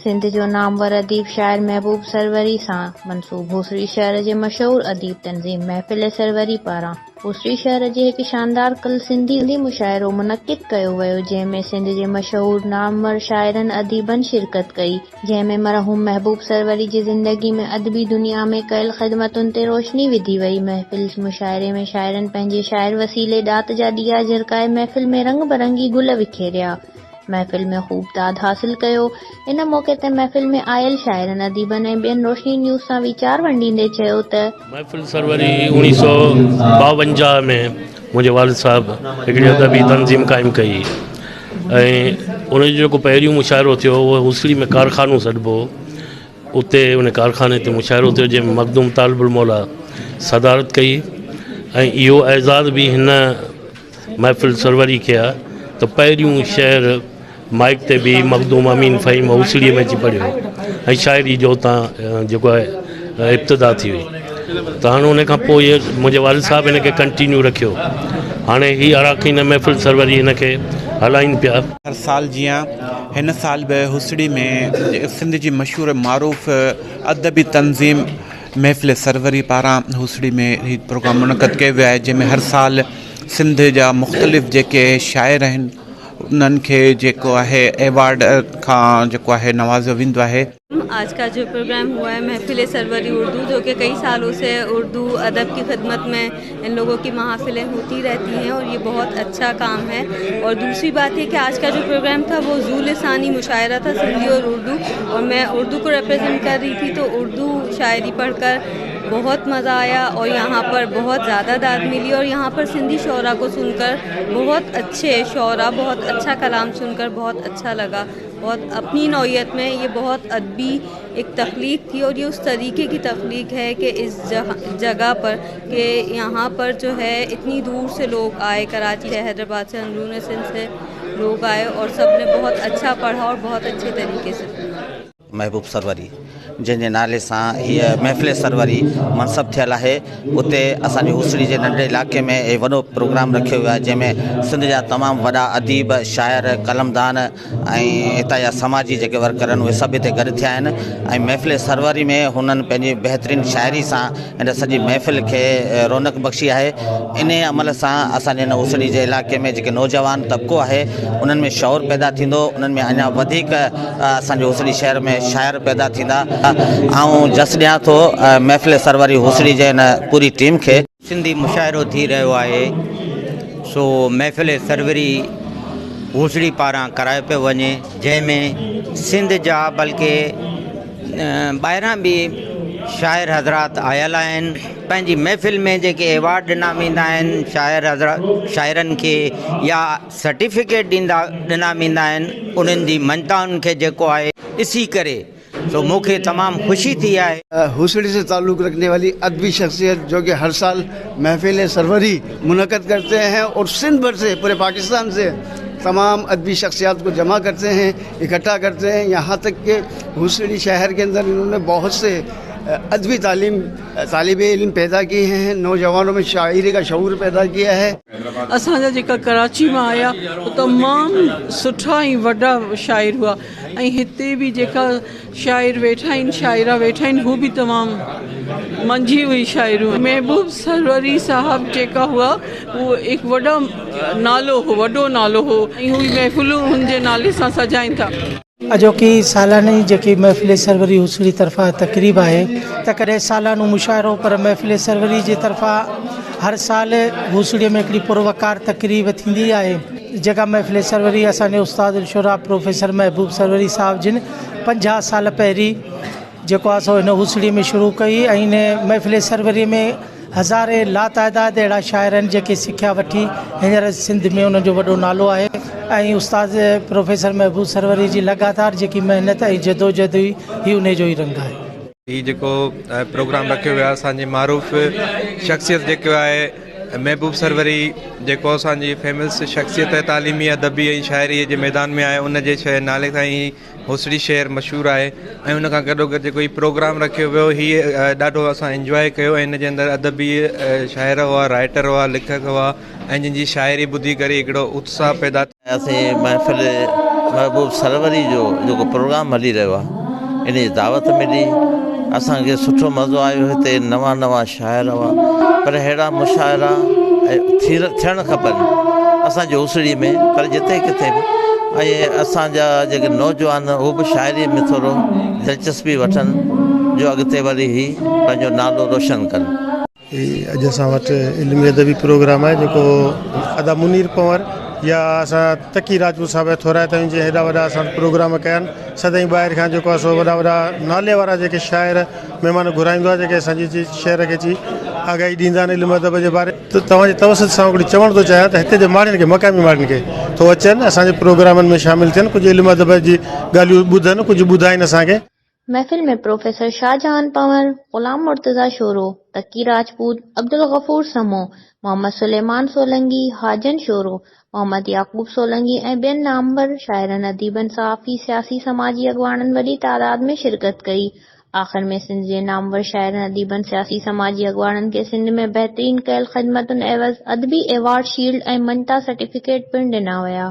सिंध जो नामवर अदीब शाइर महबूब सरवरी सां मंसूब हुसरी शहर जे मशहूर अदीब तंज़ीम महफ़िल सरवरी पारां हुसरी शहर जे हिकु शानदार कल सिंधी मुशाइरो मुनक़िद कयो वियो, जंहिंमें सिंध जे मशहूर नामवर शाइरनि अदीबनि शिरकत कई, जंहिंमें मरहूम महबूब सरवरी जी ज़िंदगी में अदबी दुनिया में कयल ख़िदमतुनि ते रोशनी विधी वई। महफ़िल मुशाइरे में शाइरनि पंहिंजे शाइर वसीले दात जा ॾिया झिरकाए महफ़िल में रंग बरंगी गुल विखेरिया, महफ़िल में ख़ूब दाद हासिल कयो। इन मौक़े ते महफ़िल में आयल शाइरनि अदीबनि ऐं ॿियनि रोशनी न्यूज़ सां वीचार वंडींदे चयो त महफ़िल सरवरी 1952 में मुंहिंजे वालिद साहिबु हिकिड़ी अदबी तंज़ीम क़ाइमु कई ऐं उनजो जेको पहिरियों मुशाइरो थियो उहो हुसड़ी में कारखानो सॾिबो, उते उन कारखाने ते मुशाइरो थियो जंहिंमें मखदूम तालिबुल मौला सदारत कई ऐं इहो एज़ाज़ बि हिन महफ़िल सरवरी खे आहे त पहिरियों शहर माइक ते बि मखदूम अमीन फ़हीम हुसड़ीअ में अची पढ़ियो ऐं शाइरी जो हुतां जेको आहे इब्तिदा थी हुई। त हाणे उन खां पोइ इहे मुंहिंजे वालिद साहिबु हिन खे कंटिन्यू रखियो, हाणे ही अराकीन महफ़िल सरवरी हिन खे हलाइनि पिया। हर साल जीअं हिन साल बि हुसड़ी में सिंध जी मशहूरु मारूफ़ अदबी तंज़ीम महफ़िल सरवरी पारां हुसड़ी में ही प्रोग्राम मुनक़द कयो वियो आहे, जंहिंमें हर साल सिंध जा मुख़्तलिफ़ जेके शाइर आहिनि उन्हनि खे जेको आहे एवार्ड खां जेको आहे नवाज़ियो वेंदो आहे। आज का जो प्रोग्राम हुआ है महफ़िल सरवरी उर्दू, जो कि कई सालों से उर्दू अदब की खिदमत में इन लोगों की महफ़िलें होती रहती हैं और ये बहुत अच्छा काम है। और दूसरी बात है कि आज का जो प्रोग्राम था वो ज़ू लिसानी मुशायरा था, सिंधी और उर्दू, और मैं उर्दू को रिप्रेजेंट कर रही थी, तो उर्दू शायरी पढ़कर बहुत मज़ा आया और यहाँ पर बहुत ज़्यादा दाद मिली और यहाँ पर सिंधी शोरा को सुनकर बहुत अच्छे शोरा, बहुत अच्छा कलाम सुनकर बहुत अच्छा लगा। बहुत अपनी नौइयत में ये बहुत अदबी एक तख्लीक थी और ये उस तरीके की तख्लीक है कि इस जगह पर कि यहाँ पर जो है इतनी दूर से लोग आए, कराची से, हैदराबाद से, अंदरून सिंध से लोग आए और सब ने बहुत अच्छा पढ़ा और बहुत अच्छे तरीके से। महबूब सरवरी जंहिंजे नाले सां हीअ महफ़िल सरवरी मनसब थियल आहे, उते असांजे हुसड़ी जे नंढे इलाइक़े में एक वॾो प्रोग्राम रखियो वियो आहे, जंहिंमें सिंध जा तमामु वॾा अदीब, शाइर, कलमदान ऐं हितां जा समाजी जेके वर्कर आहिनि उहे सभु हिते गॾु थिया आहिनि ऐं महफ़िल सरवरी में हुननि पंहिंजी बहितरीनु शाइरी सां हिन सॼी महफ़िल खे रौनक बख़्शी आहे। इन अमल सां असांजे हिन हुसड़ी जे इलाइक़े में जेके नौजवान तबिको आहे उन्हनि में शौर पैदा थींदो, उन्हनि में अञा वधीक असांजे हुसड़ी शहर में शाइर पैदा थींदा। ऐं जस ॾियां थो महफ़िल सरवरी हुसड़ी जे हिन पूरी टीम खे। सिंधी मुशाइरो थी रहियो आहे, सो महफ़िल सरवरी हुसड़ी पारां करायो पियो वञे, जंहिंमें सिंध जा बल्कि ॿाहिरां बि शाइर हज़रात आयल आहिनि। पंहिंजी महफ़िल में जेके एवार्ड ॾिना वेंदा आहिनि शाइर हज़रात शाइरनि खे या सर्टिफिकेट ॾिना वेंदा आहिनि, उन्हनि जी मंताउनि खे जेको आहे ॾिसी करे तो मुझे तमाम खुशी थी है। हुसड़ी से ताल्लुक़ रखने वाली अदबी शख्सियत जो कि हर साल महफ़िल सरवरी मुनक़द करते हैं और सिंध भर से, पूरे पाकिस्तान से तमाम अदबी शख्सियात को जमा करते हैं, इकट्ठा करते हैं। यहाँ तक कि हुसड़ी शहर के अंदर इन्होंने बहुत से अदबी तालिब इल्म पैदा किए हैं, नौजवानों में शायरी का शऊर पैदा किया है। असांजा जेका कराची में आया वो तमाम सुठा ही वॾा शाइर हुआ ऐं हिते भी जेका शाइर वेठा आहिनि, शाइरा वेठा आहिनि, हू भी तमाम मंझी हुई शाइर हुआ। महबूब सरवरी साहब जेका हुआ वो एक वॾा नालो हो, वॾो नालो हो ऐं हुई महफ़िलूं हुनजे नाले सां सजाइनि था। अॼोकी सालानी जेकी महफ़िल सरवरी हुसड़ी तरफ़ां तक़रीब आहे त कॾहिं सालानो मुशाइरो, पर महफ़िल सरवरी जे तरफ़ां हर साल हुसड़ीअ में हिकिड़ी पुरवकार तक़रीब थींदी आहे, जेका महफ़िल सरवरी असांजे उस्ताद शुरा प्रोफेसर महबूब सरवरी साहब जिन 50 साल पहिरीं जेको आहे सो हिन हुसड़ी में शुरू कई ऐं हिन महफ़िल सरवरी में हज़ारे लातइदाद अहिड़ा शाइर आहिनि जेके सिखिया वठी हींअर सिंध में उन्हनि जो वॾो नालो आहे ऐं उस्ताद प्रोफेसर महबूब सरवरी जी लगातार जेकी महिनत ऐं जदोजहद हुई ही उन जो ई रंग आहे। ही जेको प्रोग्राम रखियो वियो आहे असांजी मारूफ़ शख़्सियत जेको आहे महबूब सरवरी, जेको असांजी फेमस शख़्सियत है तालीमी, अदबी ऐं शाइरी जे मैदान में आहे, उन जे शहर नाले सां ई हुसड़ी शहर मशहूरु आहे ऐं उन खां गॾोगॾु जेको ही प्रोग्राम रखियो वियो हीअ ॾाढो असां इंजॉय कयो ऐं हिन जे अंदरि अदबी शाइर हुआ, राइटर हुआ, लेखक हुआ ऐं जिन जी शाइरी ॿुधी करे हिकिड़ो उत्साह पैदा महफ़िल महबूब सरवरी जो जेको प्रोग्राम हली रहियो आहे इन जी दावत मिली। असांखे सुठो मज़ो आयो। हिते नवां नवां शाइर हुआ, पर अहिड़ा मुशाइरा थियणु खपनि असांजे हुसड़ी में, पर जिते किथे बि। ऐं असांजा जेके नौजवान उहे बि शाइरीअ में थोरो दिलचस्पी वठनि, जो अॻिते वरी ही पंहिंजो नालो रोशन कनि। अॼु असां वटि इल्मी अदबी प्रोग्राम आहे जेको अदा मुनीर पंवर या असां तकी राजपूत साहिब थोराए ताईं जे हेॾा वॾा असां प्रोग्राम कया आहिनि। सदाईं ॿाहिरि खां जेको आहे सो वॾा वॾा नाले वारा जेके शाइर महिमान घुराईंदो आहे, जेके असांजी शहर खे अची आगाही ॾींदा आहिनि इल्मु अदब जे बारे। त तव्हांजे तवसत सां हिकिड़ी चवणु थो चाहियां त हिते जे माण्हुनि खे, मक़ामी माण्हुनि खे थो अचनि, असांजे प्रोग्रामनि में शामिलु थियनि, कुझु इल्मु अदब जी ॻाल्हियूं ॿुधनि, कुझु ॿुधाइनि असांखे। महफिल में प्रोफेसर शाहजहान पंवर, गुलाम मुर्तज़ा शोरो, तकी राजपूत, अब्दुल गफूर समो, मोहम्मद सुलेमान सोलंकी, हाजन शोरो, मोहम्मद याकूब सोलंकी ऐं ॿियनि नामवर शाइरनि, अदीबनि, सहाफ़ी, सियासी समाजी अॻवाननि वॾी तादाद में शिरकत कई। आख़िर में सिंध जे नामवर शाइरनि, अदीबनि, सियासी समाजी अॻवाननि खे सिंध में बहितरीन कयल ख़िदमतुनि एवज़ अदबी एवार्ड, शील्ड ऐं मञता सर्टिफिकेट पिणु ॾिना विया।